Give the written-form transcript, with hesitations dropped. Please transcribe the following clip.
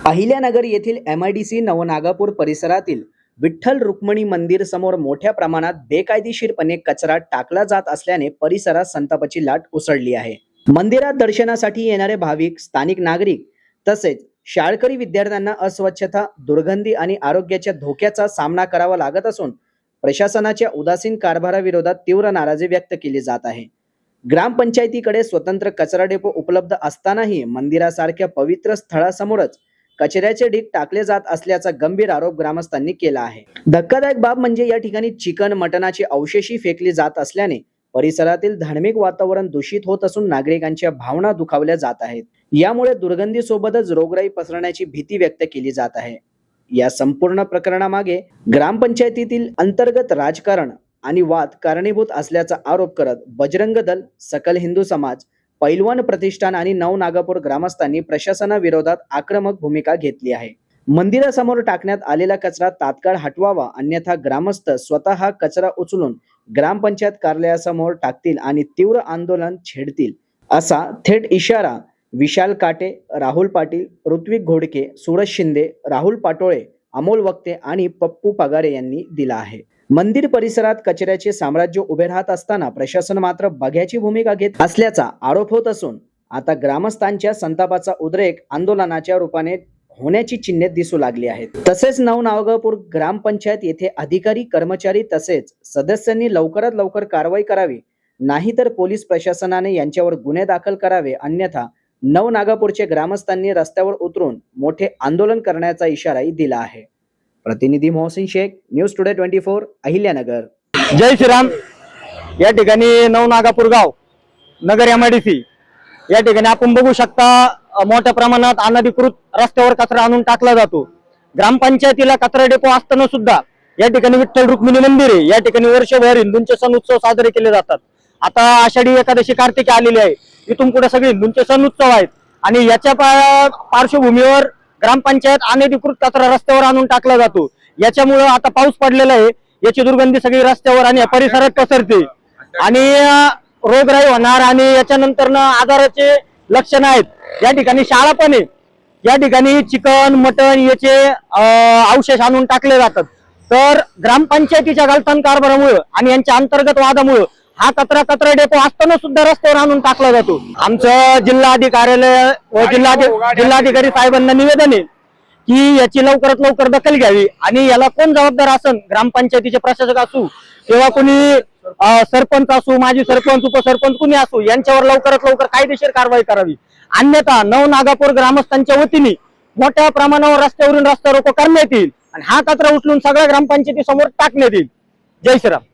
अहिल्यानगर येथील MIDC नवनागापूर परिसरातील विठ्ठल रुक्मिणी मंदिर समोर मोठ्या प्रमाणात बेकायदेशीरपणे कचरा टाकला जात असल्याने परिसरात संतापाची लाट उसळली आहे। मंदिरात दर्शनासाठी येणारे भाविक, स्थानिक नागरिक तसेच शाळकरी विद्यार्थ्यांना अस्वच्छता, दुर्गंधी आणि आरोग्याच्या धोक्याचा सामना करावा लागत असून प्रशासनाच्या उदासीन कारभाराविरोधात तीव्र नाराजी व्यक्त केली जात आहे। ग्रामपंचायतीकडे स्वतंत्र कचरा डेपो उपलब्ध असतानाही मंदिरासारख्या पवित्र स्थळासमोरच कचऱ्याचे ढीग टाकले जात असल्याचा गंभीर आरोप ग्रामस्थांनी केला आहे। धक्कादायक बाब म्हणजे या ठिकाणी चिकन, मटणाची अवशेषही फेकली जात असल्याने परिसरातील धार्मिक वातावरण दूषित होत असून नागरिकांच्या भावना दुखावल्या जात आहेत। यामुळे दुर्गंधीसोबतच रोगराई पसरण्याची भीती व्यक्त केली जात आहे। या संपूर्ण प्रकरणामागे ग्रामपंचायतीतील अंतर्गत राजकारण आणि वाद कारणीभूत असल्याचा आरोप करत बजरंग दल, सकल हिंदू समाज, पैलवान प्रतिष्ठान आणि नवनागापूर ग्रामस्थांनी प्रशासनाविरोधात आक्रमक भूमिका घेतली आहे। मंदिरासमोर टाकण्यात आलेला कचरा तात्काळ हटवावा, अन्यथा ग्रामस्थ स्वतः कचरा उचलून ग्रामपंचायत कार्यालयासमोर टाकतील आणि तीव्र आंदोलन छेडतील, असा थेट इशारा विशाल काटे, राहुल पाटील, ऋत्विक घोडके, सूरज शिंदे, राहुल पाटोळे, अमोल वक्ते आणि पप्पू पगारे यांनी दिला आहे। मंदिर परिसरात कचऱ्याचे साम्राज्य उभे राहत असताना प्रशासन मात्र बघ्याची भूमिका घेत असल्याचा आरोप होत असून आता ग्रामस्थांच्या संतापाचा उद्रेक आंदोलनाच्या रूपाने होण्याची चिन्हे दिसू लागली आहेत। तसेच नवनागापूर ग्रामपंचायत येथे अधिकारी, कर्मचारी तसेच सदस्यांनी लवकरात लवकर कारवाई करावी, नाहीतर पोलीस प्रशासनाने यांच्यावर गुन्हे दाखल करावे, अन्यथा नवनागापूरच्या ग्रामस्थांनी रस्त्यावर उतरून मोठे आंदोलन करण्याचा इशाराही दिला आहे। प्रतिनिधी मोहसिन शेख, न्यूज टुडे 24, अहिल्यानगर। जय श्रीराम। या ठिकाणी नवनागापूर गाव, नगर MIDC या ठिकाणी आपण बघू शकता मोठ्या प्रमाणात अनधिकृत रस्त्यावर कचरा आणून टाकला जातो। ग्रामपंचायतीला कचरा डेपो असताना सुद्धा या ठिकाणी विठ्ठल रुक्मिणी मंदिर आहे। या ठिकाणी वर्षभर हिंदूंचे सण उत्सव साजरे केले जातात। आता आषाढी एकादशी, कार्तिकी आलेली आहे, इथून पुढे सगळे हिंदूंचे सण उत्सव आहेत आणि याच्या पार्श्वभूमीवर ग्रामपंचायत अनधिकृत कचरा रस्त्यावर आणून टाकला जातो। याच्यामुळे आता पाऊस पडलेला आहे, याची दुर्गंधी सगळी रस्त्यावर आणि परिसरात पसरते आणि रोगराई होणार आणि याच्यानंतर आजाराचे लक्षण आहेत। या ठिकाणी शाळा पण आहे, या ठिकाणी चिकन, मटण याचे अवशेष आणून टाकले जातात। तर ग्रामपंचायतीच्या गलथान कारभारामुळे आणि यांच्या अंतर्गत वादामुळे हा कचरा डेपो असताना सुद्धा रस्त्यावर आणून टाकला जातो। आमचं जिल्हाधिकारी व जिल्हाधिकारी साहेबांना निवेदन आहे की याची लवकरात लवकर दखल घ्यावी आणि याला कोण जबाबदार असेल, ग्रामपंचायतीचे प्रशासक असू किंवा कोणी सरपंच असू, माजी सरपंच, उपसरपंच कुणी असू, यांच्यावर लवकरात लवकर कायदेशीर कारवाई करावी, अन्यथा नवनागापूर ग्रामस्थांच्या वतीने मोठ्या प्रमाणावर रस्त्यावरून रस्ता रोको करण्यात येईल आणि हा कचरा उचलून सगळ्या ग्रामपंचायती समोर टाकण्यात येईल। जय श्रीराम।